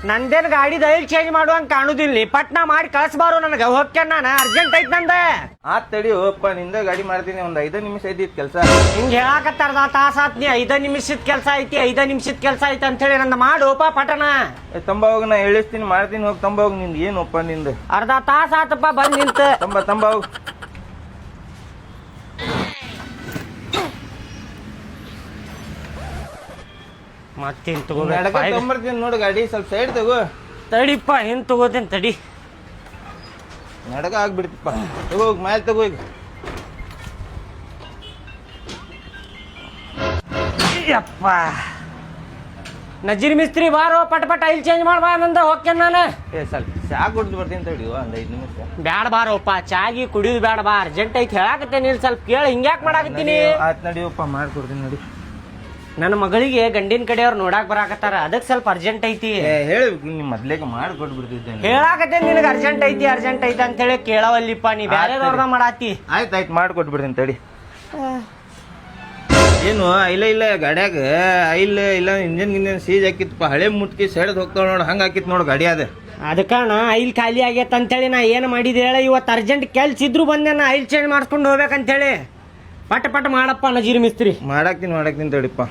ನಂದೇನ್ ಗಾಡಿ ದೈಲ್ ಚೇಂಜ್ ಮಾಡುವಂಗ ಕಾಣುದಿಲ್ಲ. ಪಟ್ನ ಮಾಡಿ ಕಳ್ಸ್ಬಾರು ನನಗ. ಹೋಗ್ಯಾನ ನಾನು, ಅರ್ಜೆಂಟ್ ಐತ್ ನಂದ. ಆತ್ ತಡಿ ಹೋಗಪ್ಪ, ನಿಂದ ಗಾಡಿ ಮಾಡ್ತೀನಿ. ಒಂದ್ 5 ನಿಮಿಷ ಐತಿ ಕೆಲಸ. ಹಿಂಗ್ ಹೇಳಾಕತ್ತಾರ ತಾಸ ಆತ್. ನೀ 5 ನಿಮಿಷದ ಕೆಲಸ ಐತಿ 5 ನಿಮಿಷದ ಕೆಲಸ ಐತಿ ಅಂತ ಹೇಳಿ ನಂದ ಮಾಡೋಪ ಪಟನ. ತಂಬ ಹೋಗಿ ನಾ ಹೇಳಿಸ್ತೀನಿ, ಮಾಡ್ತೀನಿ. ಹೋಗಿ ತಂಬ ಹೋಗಿ. ನಿಂದ ಏನಪ್ಪ ನಿಂದ ಅರ್ಧ ತಾಸ ಆತಪ್ಪ ಬಂದ್ ನಿಂತ. ತಂಬ ಹೋಗಿ. ಮತ್ತೇನ್ ತಗೋಬೇಕು ತೊಂಬರ್ತೀನಿ ನೋಡು ಗಾಡಿ. ಸ್ವಲ್ಪ ಸೈಡ್ ತಗೋ. ತಡಿಪ್ಪ, ಹಿಂಗ್ ತಗೋತೇನೆ ತಡಿ. ನಡಕ ಆಗ್ಬಿಡ್ತಿಪ್ಪ. ತಗೋ ಮ್ಯಾಲೆ ತಗೋ ಈಗ. ಯಪ್ಪ ನಜೀರ್ ಮಿಸ್ತ್ರಿ ಬಾರೋ, ಪಟ್ ಐಲ್ ಚೇಂಜ್ ಮಾಡ್ಬಾ ನಂದ. ಹೋಗ್ತೇನೆ ನಾನು. ಸ್ವಲ್ಪ ಚಾ ಕುಡ್ದು ಬರ್ತೀನಿ ತಡಿ. ಒಂದ್ 5 ನಿಮಿಷ. ಬ್ಯಾಡ ಬಾರೋಪ್ಪ, ಚಾಗಿ ಕುಡಿಯೋದು ಬ್ಯಾಡ ಬಾ. ಅರ್ಜೆಂಟ್ ಐತಿ ಹೇಳಾಕತ್ತೇನೆ. ಇಲ್ಲಿ ಸ್ವಲ್ಪ ಕೇಳಿ ಹಿಂಗ್ಯಾಕ್ ಮಾಡಾಕತ್ತೀನಿ. ಆತ್ ನಡಿಯಪ್ಪ, ಮಾಡ್ಕೊಡ್ತೀನಿ ನೋಡಿ. ನನ್ನ ಮಗಳಿಗೆ ಗಂಡಿನ ಕಡೆಯವ್ರು ನೋಡಾಕ್ ಬರಾಕತ್ತಾರ, ಅದಕ್ಕೆ ಸ್ವಲ್ಪ ಅರ್ಜೆಂಟ್ ಐತಿ. ಹೇಳ್ಬೇಕು, ನಿಮ್ ಮೊದ್ಲೇಕ ಮಾಡ್ಕೊಟ್ಬಿಡ್ತಿದ್ದೆ. ಹೇಳಾಕತ್ತೇನೆ ನಿನಗೆ ಅರ್ಜೆಂಟ್ ಐತಿ ಅಂತ ಹೇಳಿ ಕೇಳವಲ್ಲಿಪ್ಪ. ನೀ ಬ್ಯಾರೆದವ್ರದ ಮಾಡಾತಿ. ಆಯ್ತು ಮಾಡ್ಕೊಟ್ಬಿಡ್ತೀನಿ ತಡಿ. ಏನು ಇಲ್ಲ ಗಾಡ್ಯಾಗ ಇಲ್ಲ ಇಂಜನ್ ಸೀಜ್ ಹಾಕಿತ್ತಪ್ಪ. ಹಳೆ ಮುಟ್ಕಿ ಸೈಡ್ ಹೋಗ್ತಾವ ನೋಡು, ಹಂಗ ಹಾಕಿತ್ ನೋಡು ಗಾಡಿ. ಅದ ಅದಕ್ಕಣ ಐಲ್ ಖಾಲಿ ಆಗೈತೆ ಅಂತೇಳಿ ನಾ ಏನು ಮಾಡಿದೆ ಹೇಳ. ಇವತ್ತು ಅರ್ಜೆಂಟ್ ಕೆಲ್ಸ ಇದ್ರು ಬಂದೆ ನಾ ಐಲ್ ಚೇಂಜ್ ಮಾಡ್ಸ್ಕೊಂಡು ಹೋಗ್ಬೇಕಂತೇಳಿ. ಪಟ್ ಮಾಡಪ್ಪ ನಜೀರ್ ಮಿಸ್ತ್ರಿ. ಮಾಡಾಕ್ತೀನಿ ತಡಿಪ್ಪ.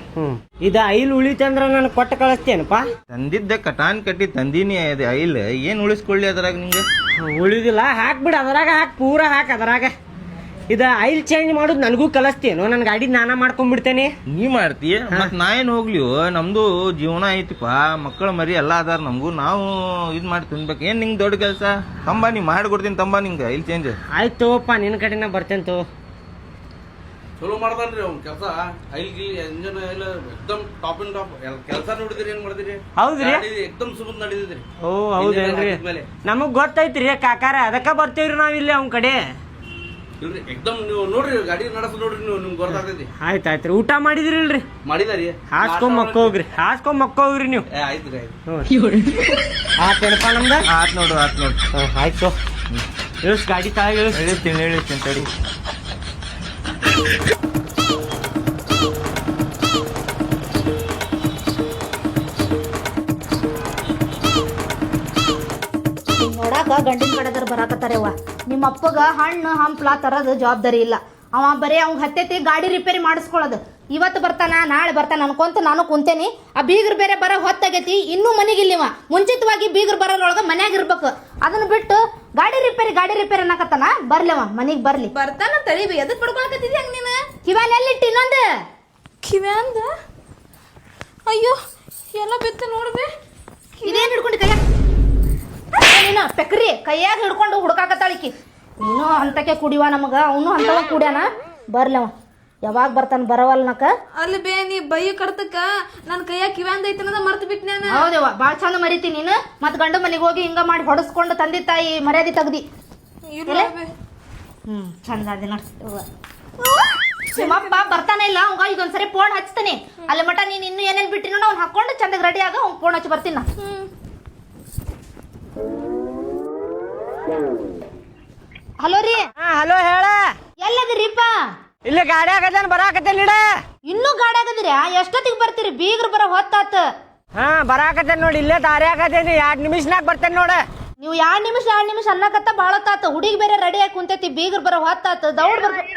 ಇದು ಐಲ್ ಉಳಿತಂದ್ರ ನಾನು ಕೊಟ್ಟು ಕಳಿಸ್ತೇನಪ್ಪ. ತಂದಿದ್ದ ಕಟಾನ್ ಕಟ್ಟಿ ತಂದೀನಿ. ಅದು ಐಲ್ ಏನ್ ಉಳಿಸ್ಕೊಳ್ಳಿ ಅದ್ರಾಗ ನಿಂಗೆ? ಉಳಿದಿಲ್ಲ, ಹಾಕ್ಬಿಡ ಅದ್ರಾಗ, ಪೂರ ಹಾಕ್ ಅದ್ರಾಗ. ಇದು ಐಲ್ ಚೇಂಜ್ ಮಾಡೋದು ನನಗೂ ಕಲಿಸ್ತೇನು? ನನ್ನ ಗಾಡಿ ನಾನಾ ಮಾಡ್ಕೊಂಡ್ಬಿಡ್ತೇನೆ. ನೀ ಮಾಡ್ತೀಯ ಮತ್ ನಾ ಏನ್ ಹೋಗ್ಲಿ? ನಮ್ದು ಜೀವನ ಐತಿಪ್ಪ, ಮಕ್ಕಳ ಮರಿ ಎಲ್ಲಾ ಅದಾರ ನಮ್ಗೂ. ನಾವು ಇದ್ ಮಾಡಿ ತಿನ್ಬೇಕು. ಏನ್ ನಿಂಗ್ ದೊಡ್ಡ ಕೆಲಸ? ತಂಬ ನೀ ಮಾಡ್ಕೊಡ್ತೀನಿ. ತಂಬ ನಿಂಗ ಐಲ್ ಚೇಂಜ್. ಆಯ್ತುಪ್ಪ, ನಿನ್ನ ಕಡೆನ ಬರ್ತೇನೆ ತೋ. ಚಲೋ ಮಾಡ್ತಾನ್ರಿ ಅವ್ನ ಕೆಲಸ. ಐಲ್ ಗಿಲ್ ಎಂಜನ್ ಎಲ್ಲ ಎಕ್ದಮ್ ಟಾಪ್ ಅಂಡ್ ಟಾಪ್ ಕೆಲಸ. ನೋಡಿದ್ರಿ ಏನ್ ಮಾಡಿದ್ರಿ? ಹೌದ್ರಿ, ಎಕ್ದಮ್ ಸುಮತ್ ನಡೀತಿದ್ರಿ. ಓ ಹೌದೇನ್ರಿ? ನಮಗ್ ಗೊತ್ತೈತ್ರಿ ಕಾಕಾರ, ಅದಕ್ಕ ಬರ್ತೇವ್ರಿ ನಾವಿಲ್ಲಿ ಅವ್ನ ಕಡೆ. ಇಲ್ರಿ ಎಕ್ದಮ್ ನೀವು ನೋಡ್ರಿ, ಗಾಡಿ ನಡೆಸ್ ನೋಡ್ರಿ, ನೀವು ನಿಮ್ಗೆ ಗೊತ್ತಾಗ್ತೈತಿ. ಆಯ್ತಾಯ್ತ್ರಿ. ಊಟ ಮಾಡಿದ್ರಿ ಇಲ್ರಿ? ಮಾಡಿದಾರಿ. ಹಾಸ್ಕೊಂಡ್ ಮಕ್ಕೋಗ್ರಿ ನೀವು. ಆಯ್ತ್ರಿ. ಆತೇನಪ್ಪ ನಮ್ದ? ಆತ್ ನೋಡು. ಆಯ್ತು, ಇಳಿಸ್ ಗಾಡಿ ತಾಳ. ಇಳಿಸ್ತೀನಿ ತಡಿ. ನೋಡಾಕ ಗಂಡಿನ ಕಡೆದವ್ರು ಬರಾಕತ್ತಾರವ್ವ. ನಿಮ್ಮ ಅಪ್ಪಗ ಹಣ್ಣು ಹಂಪ್ಲ ತರದ ಜವಾಬ್ದಾರಿ ಇಲ್ಲ. ಅವ ಬರೀ ಅವ್ನ ಹತ್ತೈತಿ ಗಾಡಿ ರಿಪೇರಿ ಮಾಡಿಸ್ಕೊಳ್ಳೋದು. ಇವತ್ತು ಬರ್ತಾನ, ನಾಳೆ ಬರ್ತಾನ ಅನ್ಕೊಂತ ನಾನು ಕುಂತೇನಿ. ಆ ಬೀಗರು ಬೇರೆ ಬರೋ ಹೊತ್ತಾಗೈತಿ, ಇನ್ನೂ ಮನೆಗಿಲ್ಲಿವ. ಮುಂಚಿತವಾಗಿ ಬೀಗರು ಬರೋದ್ರೊಳಗ ಮನ್ಯಾಗ ಇರ್ಬೇಕು. ಅದನ್ನ ಬಿಟ್ಟು ಗಾಡಿ ರಿಪೇರಿ ಅನ್ನಕತ್ತಾನ. ಬರ್ಲಿವ, ಮನಿಗ್ ಬರ್ಲಿ. ಬರ್ತಾನ ತಳಿಬಿ. ಎದಕ್ ಪಡ್ಕೊಳಕತ್ತಿದ್ದಿ ಹಂಗ ನೀನು? ಕಿವ್ಯಾನ ಎಲ್ಲಿಟ್ಟು ಇನ್ನೊಂದು ಕಿವ್ಯಾಂದ? ಅಯ್ಯೋ ಎಲ್ಲ ಬಿತ್ತು ನೋಡ್ಬಿ. ಇದೇನ್ ಹಿಡ್ಕೊಂಡು ಕೈಯಾಗ? ನೀನು ಪೆಕ್ರಿ ಕೈಯಾಗ ಹಿಡ್ಕೊಂಡು ಹುಡ್ಕಾಕತ್ತಾಳಿಕಿ. ನೀನು ಅಂತಕ್ಕೆ ಕುಡಿವ ನಮಗ, ಅವನು ಅಂತವ ಕುಡ್ಯಾನ. ಬರ್ಲವ, ಯಾವಾಗ ಬರ್ತಾನ ಬರವಲ್ನಕ. ಅಲ್ಲಿ ಬೇ ನೀ ಬೈ ಕಡ್ತಕ್ಕ ನನ್ ಕೈಯಾಗ ಕಿವ್ಯಾಂದ ಐತನದ ಮರ್ತು ಬಿಟ್ನೆ. ಹೌದವ್ವ, ಬಾಳ ಚಂದ ಮರಿತಿ ನೀನು. ಮತ್ ಗಂಡ ಮನೆಗೆ ಹೋಗಿ ಹಿಂಗ ಮಾಡಿ ಹೊಡಸ್ಕೊಂಡು ತಂದಿ ತಾಯಿ ಮರ್ಯಾದೆ ತೆಗ್ದಿ. ಚಂದ ಅದಿನ. ನಿಮ್ಮಪ್ಪ ಬರ್ತಾನೆ ಇಲ್ಲ. ಅವಂಗ ಇದೊಂದ್ಸರಿ ಫೋನ್ ಹಚ್ತಾನೆ. ಅಲ್ಲಿ ಮಟ ನೀನ್ ಇನ್ನು ಏನೇನ್ ಬಿಟ್ಟಿನೋ ಅವ್ನು ಹಾಕೊಂಡು ಚಂದಾಗ ರೆಡಿ ಆಗ ಅವ್ನ್ ಫೋನ್ ಹಚ್ಚಿ ಬರ್ತೀನ. ಹಲೋ ರೀ. ಹಲೋ, ಹೇಳ. ಎಲ್ಲದಿರಿಪ್ಪ? ಇಲ್ಲಿ ಗಾಡಿ ಆಗದೇನ್ ಬರಾಕತ್ತೇನ್ ಇಡ. ಇನ್ನೂ ಗಾಡಿ ಆಗದಿರಿ? ಎಷ್ಟೊತ್ತಿಗೆ ಬರ್ತೀರಿ? ಬೀಗ್ರು ಬರೋ ಹೊತ್ತಾತ. ಬರಾಕತ್ತೇನ್ ನೋಡಿ. ಇಲ್ಲೇ ದಾರಿ ಆಗದೇನಿ. 2 ನಿಮಿಷನಾಗ ಬರ್ತೇನೆ ನೋಡ. ನೀವು 2 ನಿಮಿಷ ಅನ್ನಕತ್ತ ಬಾಳ ಹೊತ್ತಾತ. ಹುಡುಗಿ ಬೇರೆ ರೆಡಿ ಆಗಿ ಕುಂತೈತಿ. ಬೀಗ್ರು ಬರೋ ಹೊತ್ತಾತ. ದೌಡ್ ಬರ್ಬೇಕು.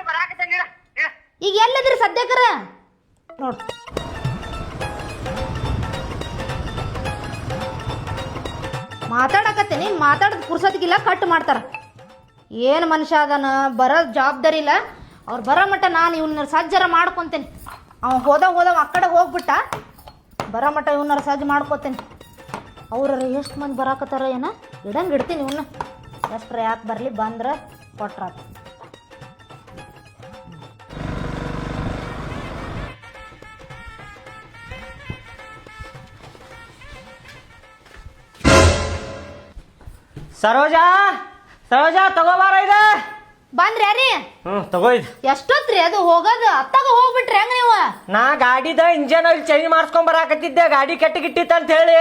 ಈಗ ಎಲ್ಲದಿರಿ ಸದ್ಯಕರ? ನೋಡ್, ಮಾತಾಡಕತ್ತೇನಿ. ಮಾತಾಡದ್ ಪುರ್ಸತ್ಗಿಲ್ಲ, ಕಟ್ ಮಾಡ್ತಾರ. ಏನು ಮನುಷ್ಯ ಅದನ, ಬರೋ ಜವಾಬ್ದಾರಿ ಇಲ್ಲ. ಅವ್ರು ಬರೋ ಮಟ್ಟ ನಾನು ಇವನ್ನ ಸಜ್ಜರ ಮಾಡ್ಕೊತೇನೆ. ಅವ ಹೋದವ ಆ ಕಡೆ ಹೋಗ್ಬಿಟ್ಟ. ಬರೋ ಮಟ್ಟ ಇವನ್ನ ಸಜ್ಜು ಮಾಡ್ಕೋತೇನೆ. ಅವ್ರ ಎಷ್ಟು ಮಂದಿ ಬರಾಕತ್ತಾರ ಏನ? ಇಡಂಗೆ ಇಡ್ತೀನಿ ಇವನ್ನ. ಎಷ್ಟ್ರ ಯಾಕೆ ಬರಲಿ, ಬಂದ್ರೆ ಕೊಟ್ರಾತ. ಸರೋಜಾ ತಗೋಬಾರ ಇದು. ಬಂದ್ರಿ ಯಾರಿ? ತಗೋ ಇದು. ಎಷ್ಟೊತ್ರಿ ಅದು ಹೋಗೋದು? ಅತ್ತಾಗ ಹೋಗ್ಬಿಟ್ರಿ ಹೆಂಗ ನೀವು? ನಾ ಗಾಡಿದ ಇಂಜನ್ ಆಯಿಲ್ ಚೇಂಜ್ ಮಾಡ್ಸ್ಕೊಂಡ್ ಬರಾಕತ್ತಿದ್ದೆ. ಗಾಡಿ ಕೆಟ್ಟಗಿಟ್ಟಿತ್ತ ಅಂತ ಹೇಳಿ.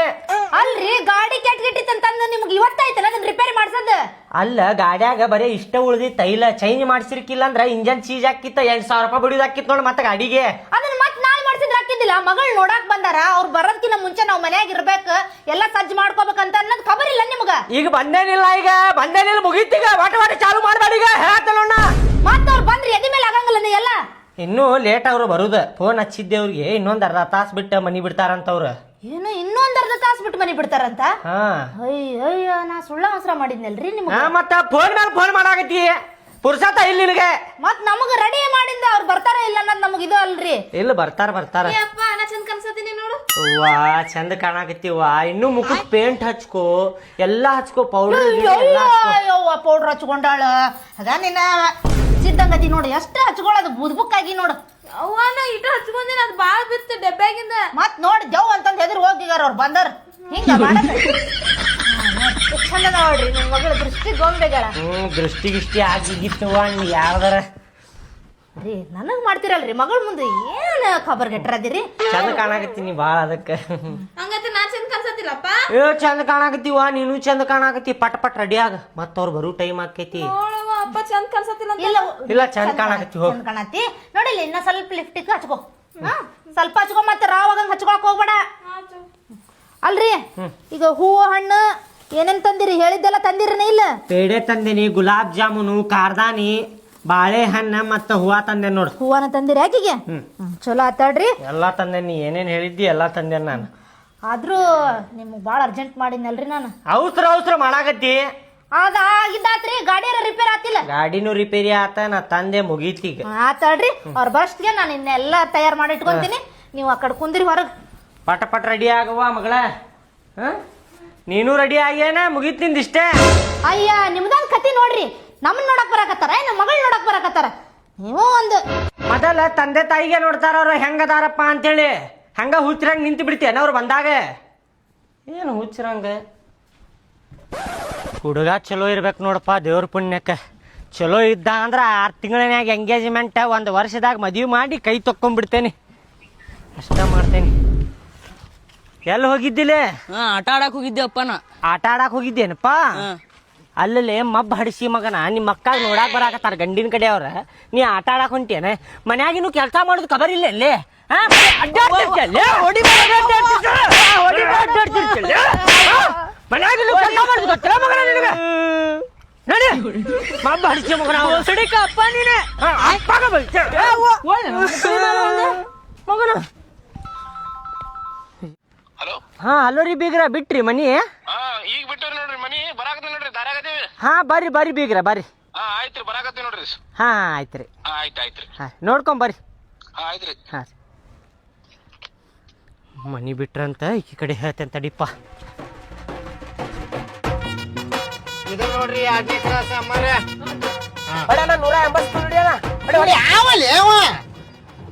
ಅಲ್ರಿ, ಗಾಡಿ ಕೆಟ್ಟಗಿಟ್ಟಿತ್ತಂತಂದು ನಿಮ್ಗೆ ಇವತ್ತಾಯ್ತಲ್ಲ ಅದನ್ನ ರಿಪೇರಿ ಮಾಡ್ಸೋದು? ಅಲ್ಲ, ಗಾಡ್ಯಾಗ ಬರೀ ಇಷ್ಟ ಉಳ್ದಿತ್ತ. ಇಲ್ಲ ಚೇಂಜ್ ಮಾಡ್ಸಿರ್ಕಿಲ್ಲ ಅಂದ್ರ ಇಂಜನ್ ಚೀಜ್ ಹಾಕಿತ್ತ. 8,000 ರೂಪಾಯಿ ಬಿಡಿದ್ ಹಾಕಿತ್ ನೋಡ್ ಮತ್ತೆ ಗಾಡಿಗೆ. ಅದನ್ನ ಮತ್ ನಾಳೆ ಮಾಡ್ಸಿದ್ರ ಹಾಕಿದ್ದ ಬಂದಿಲ್ಲ ಮಗಳ್ ನೋಡಾಕ್ ಬಂದಾರ ಅವ್ರು ಬರೋದ್ಕಿನ್ನ ಮುಂಚೆ ನಾವ್ ಮನ್ಯಾಗ ಇರ್ಬೇಕ ಎಲ್ಲಾ ಸಜ್ಜ್ ಮಾಡ್ಕೋಬೇಕಂತ ಅನ್ನೋದ್ ಖಬರ್ ಇಲ್ಲ ನಿಮ್ಗ. ಈಗ ಬಂದೇನಿಲ್ಲ ಮುಗೀತೀಗ ವಾಟ ಚಾಲು ಮಾಡ್ಬೇಡ ಈಗ ಹೇಳತ್ತಲ್ಲ. ಮತ್ತ ಅವ್ರು ಬಂದ್ರಿ ಎದಿ ಮೇಲೆ ಆಗಂಗಿಲ್ಲ ನೀ ಎಲ್ಲ. ಇನ್ನೂ ಲೇಟ್ ಅವ್ರು ಬರುದ. ಫೋನ್ ಹಚ್ಚಿದ್ದೆ ಅವ್ರಿಗೆ ಇನ್ನೊಂದ್ ಅರ್ಧ ತಾಸ್ ಬಿಟ್ಟ ಮನಿ ಬಿಡ್ತಾರಂತವ್ರ. ಏನು ಇನ್ನೊಂದ್ ಅರ್ಧ ತಾಸ್ ಬಿಟ್ಟು ಮನಿ ಬಿಡ್ತಾರಂತ? ಹಾ ಅಯ್ಯ ನಾ ಸುಳ್ಳ ಅವಸರ ಮಾಡಿದ್ನಲ್ರಿ ನಿಮ್ಗ. ಮತ್ತ ಫೋನ್ ಮೇಲೆ ಫೋನ್ ಮಾಡಾಕತ್ತಿ ಪುರ್ಸತ ಇಲ್ಲ ನಿನಗೆ. ಮತ್ ನಮಗ ರೆಡಿ ಮಾಡಿಂದ ಅವ್ರು ಬರ್ತಾರ ಇಲ್ಲ ಅನ್ನೋದ್ ನಮಗ್ ಇದು ಅಲ್ರಿ. ಇಲ್ಲ ಬರ್ತಾರ ಅಪ್ಪ ನಾ ಚಂದ ಕನ್ಸತೀನಿ ನೋಡು. ವಾ ಚಂದ ಕಾಣಕತ್ತೀವ. ಇನ್ನು ಮುಖಕ್ ಪೇಂಟ್ ಹಚ್ಕೋ ಎಲ್ಲಾ ಹಚ್ಕೋ ಪೌಡರ್ ಪೌಡರ್ ಹಚ್ಕೊಂಡಾಳ ಅದ ನಿನ್ನ ಸಿದ್ದಂಗತಿ ನೋಡು ಎಷ್ಟು ಹಚ್ಕೊಳ್ಳೋದು ಬುದ್ಬುಕ್ಕಾಗಿ ನೋಡು. ಅವ್ವ ನಾ ಇಟ್ಟು ಹಚ್ಕೊಂದಿನ ಅದು ಬಾಳ ಬಿತ್ತು ಡೆಬ್ಬ್ಯಾಗಿಂದ. ಮತ್ ನೋಡಿ ದೇವ್ ಅಂತಂದ್ ಎದುರು ಹೋಗಿಗಾರ ಅವ್ರು ಬಂದಾರ ಹಿಂಗ ಮಾಡಕ್ ಚಂದ ನೋಡ್ರಿ ನಿಮ್ ಮಗಳ ದೃಷ್ಟಿ ಗೊಂಬೆಗಳ. ದೃಷ್ಟಿಗಿಷ್ಟಿ ಆಗಿಗಿತ್ತವ ನೀ ಯಾವ್ದಾರ ರೀ ನನಗ್ ಮಾಡ್ತಿರಲ್ರಿ ಮಗಳ ಮುಂದೆ ಏನ್ ಖಬರ್ ಗೆಟ್ರದಿರಿ. ಚಂದ ಕಾಣಕತ್ತೀನಿ ಬಾಳ ಅದಕ್ಕ. ಹಂಗಂತ ನಾ ಚಂದ ಕನ್ಸತಿಲ್ಲಪ್ಪ. ಚಂದ ಕಾಣಕತ್ತೀವ ನೀನು ಚಂದ ಕಾಣಕತ್ತಿ. ಪಟ್ ರೆಡಿ ಆಗ ಮತ್ತ ಅವ್ರು ಬರೋ ಟೈಮ್ ಆಕೈತಿ. ನೋಡವ್ವ ಅಪ್ಪ ಚಂದ ಕನ್ಸತಿಲ್ಲ ಅಂತ. ಇಲ್ಲ ಚಂದ ಕಾಣಕತ್ತಿ ಹೋಗ್. ಚಂದ ಕಾಣತಿ ನೋಡಿಲ್ಲ ಇನ್ನ ಸ್ವಲ್ಪ ಲಿಫ್ಟಿಕ್ ಹಚ್ಕೋ. ಸ್ವಲ್ಪ ಹಚ್ಕೊ ಮತ್ತೆ ರಾವಾಗಂಗ್ ಹಚ್ಕೊಳಕ್ ಹೋಗ್ಬೇಡ. ಅಲ್ರಿ ಈಗ ಹೂವು ಹಣ್ಣು ಏನೇನ್ ತಂದಿರಿ ಹೇಳಿದ್ದೆಲ್ಲ ತಂದಿರನೇ ಇಲ್ಲ? ಪೇಡೆ ತಂದೇನಿ, ಗುಲಾಬ್ ಜಾಮೂನು, ಕಾರ್ದಾನಿ, ಬಾಳೆಹಣ್ಣ ಮತ್ತ ಹೂವ ತಂದೆ ನೋಡು. ಹೂವನ ತಂದಿರಿ ಆಕಿಗೆ? ಚಲೋ ಆತಾಡ್ರಿ. ಎಲ್ಲಾ ತಂದೇನಿ ಏನೇನ್ ಹೇಳಿದ್ದಿ ಎಲ್ಲಾ ತಂದೇನಿ ನಾನು. ಆದ್ರೂ ನಿಮ್ಗ್ ಬಾಳ ಅರ್ಜೆಂಟ್ ಮಾಡಿದ್ನಲ್ರಿ ನಾನು. ಅವಸರ ಮಾಡಾಕತ್ತಿ. ಅದ ಆಗಿದ್ದಾತ್ರಿ ಗಾಡಿಯಾರ ರಿಪೇರ್ ಆತಿಲ್ಲ. ಗಾಡಿನೂ ರಿಪೇರಿ ಆತ ನಾ ತಂದೆ ಮುಗೀತೀಗ. ಆತಾಡ್ರಿ ಅವ್ರ ಬಸ್ಗೆ ನಾನು ಇನ್ನೆಲ್ಲ ತಯಾರು ಮಾಡಿ ಇಟ್ಕೊಂತೀನಿ. ನೀವು ಆ ಕಡೆ ಕುಂದ್ರಿ ಹೊರಗ್. ಪಟ ರೆಡಿ ಆಗವ ಮಗಳ. ನೀನು ರೆಡಿ ಆಗ್ಯಾನ ಮುಗೀತ್ ನಿಂದಿಷ್ಟೇ. ಅಯ್ಯ ನಿಮ್ದೊಂದ್ ಕತಿ ನೋಡ್ರಿ. ನಮ್ಮನ್ ನೋಡಕ್ ಬರಾಕತ್ತಾರ ನಮ್ಮ ಮಗಳ್ ನೋಡಕ್ ಬರಾಕತ್ತಾರ. ನೀವು ಒಂದು ಮೊದಲ ತಂದೆ ತಾಯಿಗೆ ನೋಡ್ತಾರ ಅವ್ರ ಹೆಂಗದಾರಪ್ಪ ಅಂತೇಳಿ. ಹಂಗ ಹುಚ್ಚರಂಗ ನಿಂತು ಬಿಡ್ತೇನ ಅವ್ರು ಬಂದಾಗ. ಏನು ಹುಚ್ಚರಂಗ ಹುಡುಗ ಚಲೋ ಇರ್ಬೇಕು ನೋಡಪ್ಪ ದೇವ್ರ ಪುಣ್ಯಕ್ಕ. ಚಲೋ ಇದ್ದ ಅಂದ್ರ 6 ತಿಂಗಳಿನಾಗ ಎಂಗೇಜ್ಮೆಂಟ್ 1 ವರ್ಷದಾಗ ಮದ್ವಿ ಮಾಡಿ ಕೈ ತೊಕ್ಕೊಂಡ್ಬಿಡ್ತೇನೆ. ಅಷ್ಟ ಮಾಡ್ತೇನೆ. ಎಲ್ಲಿ ಹೋಗಿದ್ದಿಲ್ಲ? ಆಟ ಆಡಕ್ ಹೋಗಿದ್ದೇವಪ್ಪ ನಾ. ಆಟ ಆಡಕ್ ಹೋಗಿದ್ದೇನಪ್ಪ? ಅಲ್ಲಲ್ಲಿ ಮಬ್ಬ ಹಡಿಸಿ ಮಗನ ನಿಮ್ಮ ಮಕ್ಕಾಗ ನೋಡಾಕ್ ಬರಾಕತ್ತಾರ ಗಂಡಿನ ಕಡೆ ಅವ್ರ. ನೀ ಆಟ ಆಡಕ್ ಹೊಂಟೇನ? ಮನ್ಯಾಗಿನೂ ಕೆಲಸ ಮಾಡೋದು ಖಬರ್ ಇಲ್ಲ ಅಲ್ಲಿ. ಮನ್ಯಾಗಿನೂ ಕೆಲಸ ಮಾಡೋದು ಗೊತ್ತಿಲ್ಲ ಮಗನ ನಿನಗೆ. ನೋಡಿ ಮಬ್ಬ ಹಡಿಸಿ ಮಗನ ಸಡಿಕ ಅಪ್ಪ ನೀನೆ ಮಗನ. ಹಾ ಹಲೋ ರೀ ಬೀಗ್ರ ಬಿಟ್ರಿ ಮನಿ? ಈಗ ಬಿಟ್ಟವ್ರಿ ನೋಡ್ರಿ ಮನಿ ಬರಾಕತ್ತಿ ನೋಡ್ರಿ ದಾರ್ಯಾಗದೇವಿ. ಹಾ ಬರ್ರಿ ಬೀಗ್ರ ಬರ್ರಿ. ಆಯ್ತ್ರಿ ಬರಾಕತ್ತಿ ನೋಡ್ರಿ. ಹಾ ಆಯ್ತ್ರಿ. ಆಯ್ತ್ರಿ ಹಾ ನೋಡ್ಕೊಂಡ್ ಬರ್ರಿ. ಆಯ್ತ್ರಿ. ಹಾ ಮನಿ ಬಿಟ್ರಂತ ಈ ಕಡೆ ಹೇಳ್ತೇನೆ ತಡಿಪ್ಪ. ಇದು ನೋಡ್ರಿ 2ನೇ ಕ್ಲಾಸ್ ಅಮ್ಮಾರ. 180 ಯಾವಲ್ಲಿ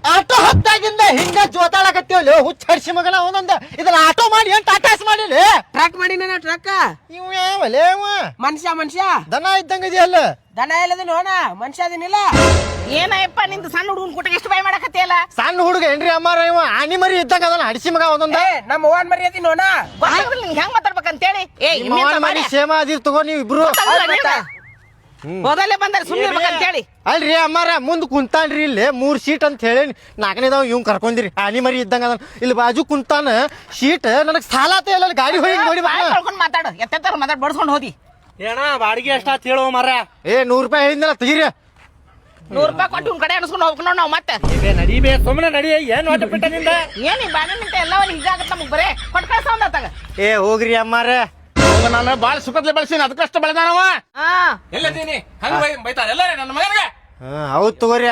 ಆಟೋ ಹತ್ತಾಗಿಂದ ಹಿಂಗ ಜೋತಾಳಕತ್ತೀವಲ್ಲ ಹುಚ್ಚ ಹಡ್ಸಿ ಮಗನ ಅವನೊಂದ. ಇದನ್ನ ಆಟೋ ಮಾಡಿ ಏನ್ ಟಾಟಾಸ್ ಮಾಡಿಲ್ಲ. ಟ್ರಕ್ ಮಾಡಿನ ಟ್ರಕ್. ಇವ್ ಯಾವಲ್ಲೇ ಮನುಷ್ಯ ದನ ಇದ್ದಂಗ ಇದೆಯಲ್ಲ. ದನ ಇಲ್ಲದ ನೋಡ ಮನುಷ್ಯ ಅದೇನಿಲ್ಲ. ಏನಪ್ಪ ನಿಂದ ಸಣ್ಣ ಹುಡುಗನ್ ಕೊಟ್ಟ ಎಷ್ಟು ಬಾಯ್ ಮಾಡಕತ್ತಿಯಲ್ಲ? ಸಣ್ಣ ಹುಡುಗ ಏನ್ರಿ ಅಮ್ಮಾರ ಇವ ಆನಿ ಮರಿ ಇದ್ದಂಗ ಅದನ್ನ ಹಡ್ಸಿ ಮಗ ಅವನೊಂದ. ನಮ್ಮ ಅವ್ವನ್ ಮರಿ ಅದಿ ನೋಡ ನಿಂಗೆ ಹೆಂಗ್ ಮಾತಾಡ್ಬೇಕಂತೇಳಿ. ಮರಿ ಸೇಮ ಅದಿರ್ ತಗೋ ನೀವ್ ಇಬ್ರು. ಮೊದಲೇ ಬಂದ್ರೆ ಸುಮ್ಮನೆ ಅಲ್ರಿ ಅಮ್ಮಾರ ಮುಂದ್ ಕುಂತಾನ್ರಿ ಇಲ್ಲಿ 3 ಸೀಟ್ ಅಂತ ಹೇಳಿ 4ನೇದಾವ್ ಇವ್ ಕರ್ಕೊಂಡಿರಿ ಆನಿ ಮರಿ ಇದ್ದಂಗ ಅದನ್ನ. ಇಲ್ಲಿ ಬಾಜು ಕುಂತಾನ ಸೀಟ್ ನನಗ್ ಸಾಲಾತ ಇಲ್ಲ ಗಾಡಿ ಹೋಗಿ ನೋಡಿ ಮಾತಾಡು ಎತ್ತ ಮಾತಾಡ್ ಬಡ್ಸ್ಕೊಂಡು ಹೋದಿ. ಏನ ಬಾಡಿಗೆ ಎಷ್ಟ ಹೇಳುವ ಮರ? 100 ರೂಪಾಯಿ ಹೇಳಿದ್ನಲ್ಲ ತೆಗೀರಿ. 100 ರೂಪಾಯಿ ಕೊಟ್ಟು ಕಡೆ ಅನ್ಸ್ಕೊಂಡು ಹೋಗ್ಕೊಂಡು ನಾವು ಮತ್ತೆ ನಡಿಬೇ ಸುಮ್ಮನೆ ನಡಿ. ಏನ್ ಒಟ್ಟ ಬಿಟ್ಟ ನಿಂದ? ಏನ್ ಈ ಬಾಣ ನಿಂತ ಎಲ್ಲವನ್ನ ಹೀಗಾಗತ್ತ ನಮಗ್ ಬರೇ ಕೊಟ್ಟು ಕಳ್ಸೋಂದಾತಾಗ. ಹೋಗ್ರಿ ಅಮ್ಮಾರ. ನಾನು ಬಾಳ ಸುಖದ್ಲೆ ಬೆಳೆಸಿನ ಅದಕ್ಕಷ್ಟ ಬೆಳೆದಾನವ. ಹಾ ಎಲ್ಲದೀನಿ ಹಂಗ ಬೈತಾರ ಎಲ್ಲಾರ ನನ್ನ ಮಗನಿಗೆ. ಹೌದ್ ತಗೋರಿ.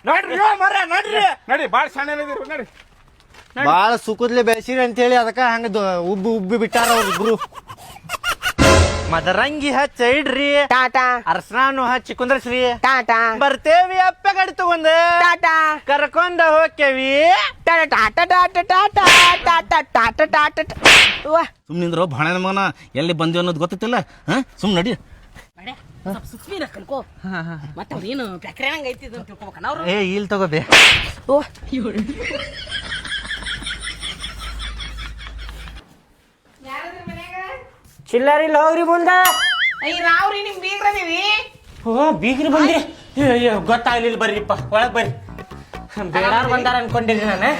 ನೋಡ್ರಿ ಮರ ನೋಡ್ರಿ ನಡಿ ಬಾಳ ಸಣ್ಣ ನಡಿ. ಬಾಳ ಸುಖದ್ಲೆ ಬೆಳೆಸಿರಿ ಅಂತ ಹೇಳಿ ಅದಕ್ಕ ಹಂಗ ಉಬ್ಬಿ ಬಿಟ್ಟಾರ ಅವ್ರಿಬ್ರು. ಮದರಂಗಿ ಹಚ್ಚ ಇಡ್ರಿ, ಟಾಟಾ ಅರ್ಸನಾನು ಹಚ್ಚಿ ಕುಂದ್ರಸ್ರಿ, ಟಾಟಾ ಬರ್ತೇವಿ ಅಪ್ಪ ಗಡಿ ತಗೊಂಡ ಟಾಟಾ ಕರ್ಕೊಂಡ ಹೋಗ್ತೇವಿ. ಸುಮ್ನಿಂದ್ರ ಭಾಳ ಮಗನ ಎಲ್ಲಿ ಬಂದೇವ ಅನ್ನೋದು ಗೊತ್ತೈತಿಲ್ಲ. ಸುಮ್ ನಡಿ. ಸುಸ್ಮೀರ ಕಲ್ಕೋ ಮತ್ತೆ ಅವ್ರೇನು ಫ್ಯಾಕ್ಟ್ರಿ ಹಂಗ ಐತಿ ಅಂತ ತಿಳ್ಕೊಬೇಕಣ್ಣ ಅವ್ರು. ಇಲ್ಲಿ ತಗೋಬೇ. ಚಿಲ್ಲರಿಲ್ಲ ಹೋಗ್ರಿ ಮುಂದ. ನಾವ್ರಿ ನಿಮ್ ಬೀಗ್ರದೀವಿ. ಬೀಗ್ರಿ ಬಂದ್ರಿ? ಗೊತ್ತಾಗ್ಲಿಲ್ಲ ಬರ್ರಿಪ್ಪ ಒಳಗ್ ಬರ್ರಿ. ಬೇಡಾರ್ ಬಂದಾರ ಅನ್ಕೊಂಡಿರಿ ನಾನು.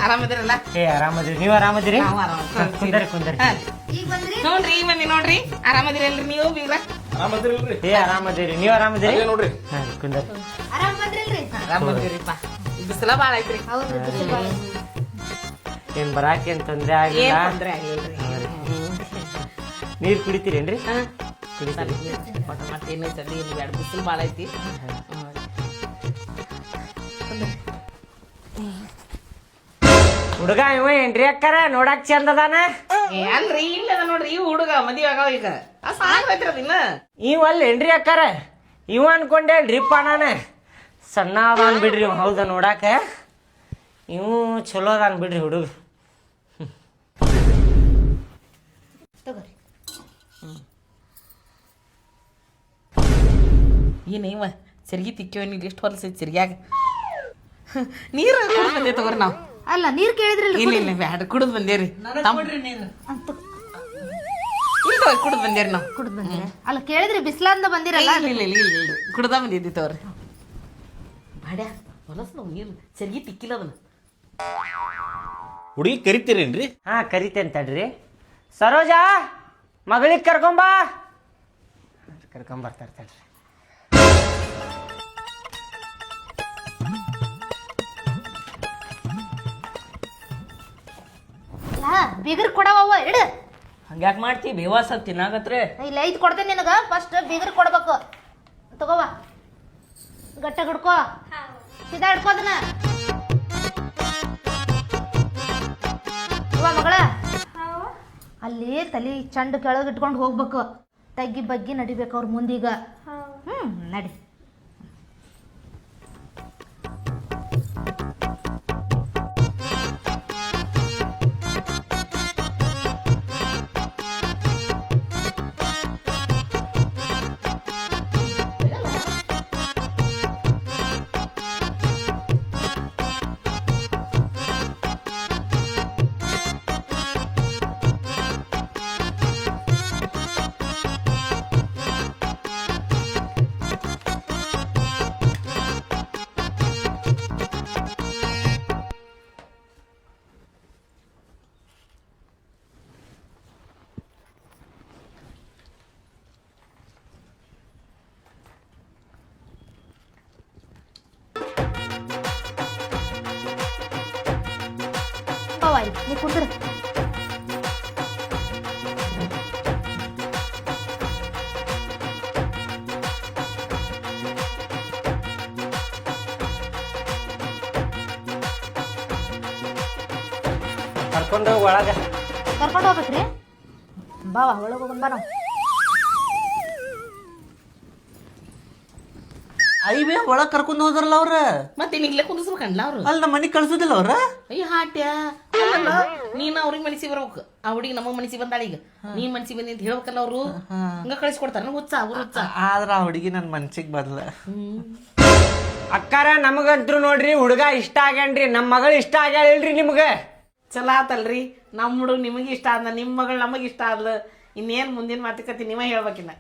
ಆರಾಮದಿರಲ್ಲ? ಏ ಆರಾಮದಿರಿ, ನೀವ್ ಆರಾಮದಿರಿ? ನಾವು ಆರಾಮ. ಕುಂದರಿ ಕುಂದರಿ. ಈಗ ಬಂದ್ರಿ? ನೋಡ್ರಿ ಮಂದಿ ನೋಡ್ರಿ, ಆರಾಮದಿರಲ್ರಿ ನೀವು ಬೀಗ್ರ? ಆರಾಮದಿರಲ್ರಿ? ಏ ಆರಾಮದಿರಿ, ನೀವ್ ಆರಾಮದಿರಿ? ಅದೇ ನೋಡ್ರಿ. ಹಾ, ಕುಂದರಿ. ಆರಾಮ್ ಬಂದ್ರಿಲ್ರಿ? ಆರಾಮದಿರಿಪ್ಪ. ಬಿಸಿಲ ಬಾಳ ಐತ್ರಿ. ಹೌದು ಬಿಸಿಲು ಬಾಳ. ಏನ್ ಬರಾಕೇನ್ ತೊಂದ್ರೆ ಆಗಿಲ್ಲ? ಏನ್ ತೊಂದ್ರೆ ಆಗಿಲ್ರಿ. ನೀರ್ ಕುಡಿತೀರೇನ್ರಿ? ಹಾ. ಕುಡಿತೀರಿ. ಮತ್ತೇನು ಚಳಿ ಇಲ್ಲಿ ಬ್ಯಾಡ, ಬಿಸಿಲು ಬಾಳ ಐತಿ. ಹುಡುಗ ಇವ ಏನ್ರಿ ಅಕ್ಕಾರ ನೋಡಾಕ್ ಚಂದ ಅದಾನ? ಅಲ್ರಿ ಇಲ್ಲದ ನೋಡ್ರಿ ಈ ಹುಡುಗ ಮದ್ವೆ ಆಗವ ಈಗ. ಸಾಯ್ತ್ರಿ ಅದಿನ್ನ. ಇವ ಅಲ್ಲೇನ್ರಿ ಅಕ್ಕಾರ? ಇವ ಅನ್ಕೊಂಡೇಳ್ರಿಪ್ಪ ನಾನು. ಸಣ್ಣ ಅದಾನ್ ಬಿಡ್ರಿ ಇವ. ಹೌದಾ ನೋಡಾಕ? ಇವು ಚಲೋ ಅದಾನ್ ಬಿಡ್ರಿ ಹುಡುಗ. ತಗೋರಿ. ಏನ ಇವ ಸಿರ್ಗಿ ತಿಕ್ಕಿವ ನೀವು ಎಷ್ಟು ಹೊಲಸ ಸಿರ್ಗ್ಯಾಗ ನೀರು ಕುಡಿದು ಬಂದೇ ತಗೋರಿ ನಾವು. ಅಲ್ಲ ನೀರ್ ಕೇಳಿದ್ರಲ್ಲ? ಇಲ್ಲ ಇಲ್ಲ ಬ್ಯಾಡ ಕುಡಿದು ಬಂದೇರಿ. ಕುಡಿದು ಬಂದೇರಿ ನಾವು. ಕುಡ್ದು ಬಂದಿರ? ಅಲ್ಲ ಕೇಳಿದ್ರಿ ಬಿಸ್ಲಾಂದ ಬಂದಿರಲ್ಲ? ಇಲ್ಲ ಇಲ್ಲ ಇಲ್ಲ ಇಲ್ಲ ಇಲ್ಲ ಕುಡ್ದ ಬಂದಿದ್ದಿ ತಗೋರಿ. ಬಾಡ್ಯಾ ಹೊಲಸ್ ನಾವು ನೀರು ಸಿರ್ಗಿ ತಿಕ್ಕಿಲ್ಲ ಅದನ್ನ. ಹುಡುಗಿ ಕರಿತೀರೇನ್ರಿ? ಹಾ ಕರಿತೇನ್ ತಡ್ರಿ. ಸರೋಜಾ ಮಗಳಿಗೆ ಕರ್ಕೊಂಬಾ. ಕರ್ಕೊಂಬರ್ತಾರ ತಡ್ರಿ. ಬೀಗರ್ ಕೊಡವ ಇಡು. ಹಂಗ್ಯಾಕ್ ಮಾಡ್ತಿ? ಬೇವಾಸ ತಿನ್ನಾಗತ್ರೆ. ಇಲ್ಲ ಐದು ಕೊಡ್ತೇನೆ ನಿನಗ. ಫಸ್ಟ್ ಬೀಗರ್ ಕೊಡ್ಬೇಕು. ತಗೋವ, ಗಟ್ಟ ಹಿಡ್ಕೋ, ಸೀದಾ ಹಿಡ್ಕೋ ಅದನ್ನ. ಮಗಳ ಅಲ್ಲಿ ತಲೆ ಚಂಡ್ ಕೆಳಗೆ ಇಟ್ಕೊಂಡು ಹೋಗ್ಬೇಕು. ತಗ್ಗಿ ಬಗ್ಗಿ ನಡಿಬೇಕು ಅವ್ರ ಮುಂದೀಗ. ನಡಿ. ನೀ ಕುಂದ್ರ. ಕರ್ಕೊಂಡು ಒಳಗ ಕರ್ಕೊಂಡು ಹೋಗ್ಬೇಕ್ರಿ? ಬಾವ ಒಳಗೆ ಹೋಗೋಣ ಬಾ ನಾವು. ಐವೇ ಒಳಗ್ ಕರ್ಕೊಂಡ್ ಹೋದ್ರಲ್ಲ ಅವ್ರ. ಮತ್ತೆ ಇಲ್ಲೇ ಕುಂದಿಸ್ಬೇಕನ್ಲ ಅವ್ರು? ಅಲ್ಲಿ ನಮ್ಮ ಮನಿಗ್ ಕಳ್ಸುದಿಲ್ಲ ಅವ್ರ? ಅಯ್ಯ ಹಾಟ್ಯ ನೀನ್ ಅವ್ರಿಗೆ ಮನಸ್ಸಿ ಬರ್ಬೇಕು. ಆ ಹುಡುಗಿ ನಮ್ಮ ಮನಸ್ಸಿ ಬಂದಾಳ ಈಗ. ನೀನ್ ಮನಸ್ಸಿ ಬಂದಿ ಅಂತ ಹೇಳ್ಬೇಕಲ್ಲ ಅವ್ರು. ಹಂಗ ಕಳಿಸ್ಕೊಡ್ತಾರ ಹುಚ್ಚ ಅವ್ರು ಹುಚ್ಚ. ಆದ್ರ ಆ ಹುಡುಗಿ ನನ್ ಮನ್ಸಿಗೆ ಬರಲ್ಲ. ಅಕ್ಕಾರ ನಮಗಂತ್ರು ನೋಡ್ರಿ ಹುಡುಗ ಇಷ್ಟ ಆಗ್ಯಾನ್ರಿ. ನಮ್ಮ ಮಗಳು ಇಷ್ಟ ಆಗ್ಯಾಳಿಲ್ರಿ ನಿಮ್ಗ? ಚಲೋ ಆತಲ್ರಿ. ನಮ್ಮ ಹುಡುಗ ನಿಮಗೆ ಇಷ್ಟ ಆದ, ನಿಮ್ಮ ಮಗಳು ನಮಗೆ ಇಷ್ಟ ಆದ್ಲ. ಇನ್ನೇನ್ ಮುಂದಿನ ಮಾತುಕತೆ ನೀವೇ ಹೇಳ್ಬೇಕಿನ್ನ.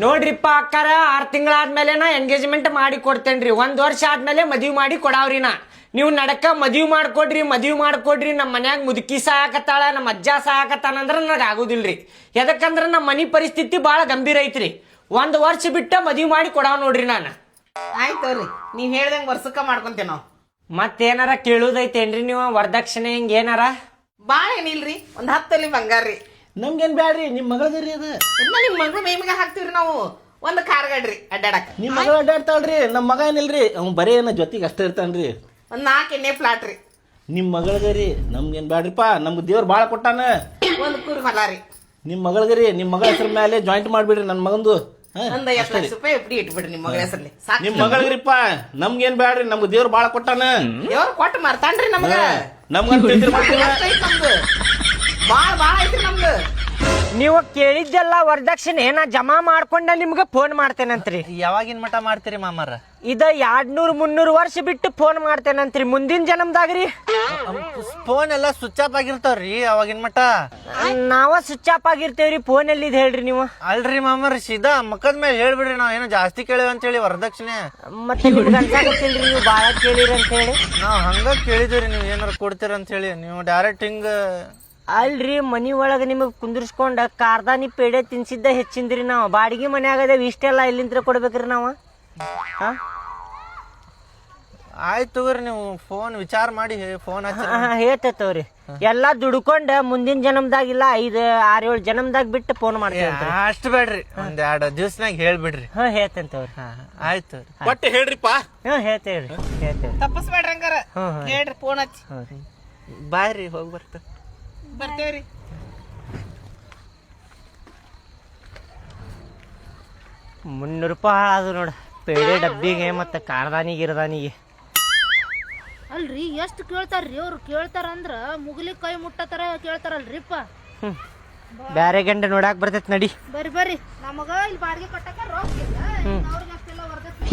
ನೋಡ್ರಿಪ್ಪ ಅಕ್ಕಾರ 6 ತಿಂಗಳಾದ್ಮೇಲೆ ನಾ ಎಂಗೇಜ್ಮೆಂಟ್ ಮಾಡಿ ಕೊಡ್ತೇನ್ರಿ. 1 ವರ್ಷ ಆದ್ಮೇಲೆ ಮದ್ವಿ ಮಾಡಿ ಕೊಡಾವ್ರಿ. ನೀವು ನಡಕ ಮದ್ವಿ ಮಾಡ್ಕೊಡ್ರಿ. ನಮ್ಮ ಮನ್ಯಾಗ ಮುದುಕಿ ಸಾಕತ್ತಾಳ, ನಮ್ಮ ಅಜ್ಜ ಸಾಕತ್ತಾನಂದ್ರ ನನಗೆ ಆಗುದಿಲ್ರಿ. ಎದಕ್ಕಂದ್ರ ನಮ್ಮ ಮನಿ ಪರಿಸ್ಥಿತಿ ಭಾಳ ಗಂಭೀರ ಐತ್ರಿ. 1 ವರ್ಷ ಬಿಟ್ಟ ಮದ್ವಿ ಮಾಡಿ ಕೊಡಾವ್ ನೋಡ್ರಿ ನಾನು. ಆಯ್ತವ್ರಿ, ನೀವ್ ಹೇಳ್ದಂಗ ವರ್ಷಕ್ಕ ಮಾಡ್ಕೊಂತೇವ್ ನಾವ್. ಮತ್ತೇನಾರ ಕೇಳುದೈತೇನ್ರಿ ನೀವು? ವರದಕ್ಷಿಣೆ ಹಿಂಗ ಏನಾರ? ಬಾಳ ಏನಿಲ್ರಿ, 10 ತೊಲಿ ಬಂಗಾರ್ರಿ. ನಮ್ಗೇನ್ ಬ್ಯಾಡ್ರಿ, ನಿಮ್ ಮಗಳದಿರಿ ಅದು. ಇನ್ನ ನಿಮ್ ಮಗಳು ಮೇಮಿಗೆ ಹಾಕ್ತಿವ್ರಿ ನಾವು. ಒಂದು ಕಾರ್ ಗಾಡ್ರಿ ಅಡ್ಡಾಡಕ್. ನಿಮ್ ಮಗಳ ಅಡ್ಡಾಡ್ತಾಳ್ರಿ, ನಮ್ ಮಗ ಏನಿಲ್ರಿ, ಅವ್ನು ಬರೀ ಏನ ಜೊತೆಗೆ ಅಷ್ಟೇ ಇರ್ತಾನ್ರಿ. ಒಂದ್ 4 ಎಣ್ಣೆ ಫ್ಲಾಟ್ ರೀ. ನಿಮ್ ಮಗಳಗರಿ ನಮ್ಗೇನ್ ಬ್ಯಾಡ್ರಿಪ್ಪ, ನಮ್ಗೆ ದೇವ್ರ ಬಾಳ ಕೊಟ್ಟಾನ. ಒಂದ್ ಕೂರ್ ಹೊಲ ರೀ. ನಿಮ್ ಮಗಳಗರಿ ನಿಮ್ ಮಗಳ ಹೆಸರ ಮೇಲೆ ಜಾಯಿಂಟ್ ಮಾಡ್ಬಿಡ್ರಿ ನನ್ ಮಗಂದು. ಒಂದ್ 50 ಲಕ್ಷ ರೂಪಾಯಿ ಎಫ್ಡಿ ಇಟ್ಬಿಡ್ರಿ ನಿಮ್ ಮಗಳ ಹೆಸರ್ಲಿ. ನಿಮ್ ಮಗಳಗರಿಪ್ಪ ನಮ್ಗೇನ್ ಬ್ಯಾಡ್ರಿ, ನಮ್ಗೆ ದೇವ್ರ ಬಾಳ ಕೊಟ್ಟಾನ. ದೇವ್ರ ಕೊಟ್ಟು ಮಾರ್ತಾನ್ರಿ ನಮಗ. ನಮ್ಗಂತ ನಮ್ದು ಬಾಳ ಐತ್ರಿ ನಮ್ದು. ನೀವು ಕೇಳಿದ್ದೆಲ್ಲ ವರದಕ್ಷಿಣೆ ನಾ ಜಮಾ ಮಾಡ್ಕೊಂಡ ನಿಮ್ಗೆ ಫೋನ್ ಮಾಡ್ತೇನಂತ್ರಿ. ಯಾವಾಗಿನ ಮಠ ಮಾಡ್ತೀರಿ ಮಾಮಾರ? ಇದ 200-300 ವರ್ಷ ಬಿಟ್ಟು ಫೋನ್ ಮಾಡ್ತೇನಂತ್ರಿ, ಮುಂದಿನ ಜನ್ಮದಾಗ್ರಿ. ಫೋನ್ ಎಲ್ಲ ಸ್ವಿಚ್ ಆಫ್ ಆಗಿರ್ತಾವ್ರಿ ಅವಾಗಿನ ಮಠ. ನಾವ ಸ್ವಿಚ್ ಆಫ್ ಆಗಿರ್ತೇವ್ರಿ, ಫೋನ್ ಎಲ್ಲಿದ್ ಹೇಳ್ರಿ ನೀವು? ಅಲ್ರಿ ಮಾಮಾರ ಸೀದಾ ಮಕ್ಕದ ಮೇಲೆ ಹೇಳ್ಬಿಡ್ರಿ, ನಾವ್ ಏನೋ ಜಾಸ್ತಿ ಕೇಳಿವ ಅಂತ ಹೇಳಿ ವರದಕ್ಷಿಣೆ. ಮತ್ತೆ ನಿಮ್ಗೆ ಅನ್ಸಾಕತ್ತಿಲ್ರಿ ನೀವು ಬಾಳ ಕೇಳಿರಿ ಅಂತ ಹೇಳಿ? ನಾವ್ ಹಂಗ ಕೇಳಿದ್ರಿ ನೀವ್ ಏನಾರ ಕೊಡ್ತೀರ ಅಂತ ಹೇಳಿ, ನೀವು ಡೈರೆಕ್ಟ್ ಹಿಂಗ. ಅಲ್ರಿ ಮನಿ ಒಳಗ ನಿಮಗ್ ಕುಂದಿರ್ಸ್ಕೊಂಡ ಕಾರ್ದಾನಿ ಪೇಡೆ ತಿನ್ಸಿದ್ದ ಹೆಚ್ಚಿಂದ್ರಿ. ನಾವು ಬಾಡಿಗೆ ಮನೆ ಆಗದೇವ್, ಇಷ್ಟೆಲ್ಲ ಎಲ್ಲಿಂದ ಕೊಡ್ಬೇಕ್ರಿ ನಾವ? ಆಯ್ತು ತಗೋರಿ, ನೀವು ಫೋನ್ ವಿಚಾರ ಮಾಡಿ ಫೋನ್ ಹೇಳ್ತೇವ್ರಿ. ಎಲ್ಲಾ ದುಡ್ಕೊಂಡ ಮುಂದಿನ ಜನ್ಮದಾಗಿಲ್ಲ 5-6-7 ಜನ್ಮದಾಗ ಬಿಟ್ಟು ಫೋನ್ ಮಾಡ್ತೇವೆ. ಅಷ್ಟು ಬೇಡ್ರಿ, ಒಂದ್ 2 ದಿವ್ಸನಾಗ ಹೇಳ್ಬಿಡ್ರಿ. ಹೇಳ್ತೇವ್ರಿ. ಆಯ್ತು ಒಟ್ಟು ಹೇಳ್ರಿಪ್ಪ. ಹೇಳ್ತೇವ್ರಿ. ತಪ್ಪಸ್ಬೇಡ್ರಿ ಹಂಗಾರ. ಹೇಳ್ರಿ ಫೋನ್ ಹಚ್ಚಿ. ಬಾಯ್ ರೀ, ಹೋಗಿ ಬರ್ತ ಬರ್ತೇವ್ರಿ. 300 ರೂಪಾಯಿ ಹಾಳಾದ್ರು ನೋಡ, ಪೇಡೆ ಡಬ್ಬಿಗೆ ಮತ್ತೆ ಕಾರ್ದಾನಿ ಗಿರ್ದಾನಿಗೆ. ಅಲ್ರಿ ಎಷ್ಟು ಕೇಳ್ತಾರ್ರಿ ಅವ್ರು? ಕೇಳ್ತಾರಂದ್ರ ಮುಗಿಲಿ ಕೈ ಮುಟ್ಟತರ ಕೇಳ್ತಾರಲ್ರಿಪ್ಪ. ಬ್ಯಾರೆ ಗಂಡ ನೋಡಾಕ್ ಬರ್ತೈತ್ ನಡಿ. ಬರ್ರಿ ನಮಗ ಇಲ್ಲಿ ಬಾಡಿಗೆ ಕಟ್ಟಕ ರೊಕ್ಕ ಇಲ್ಲ, ಅವ್ರಿಗೆ ಅಷ್ಟೆಲ್ಲ ವರದಕ್ಷಿಣೆ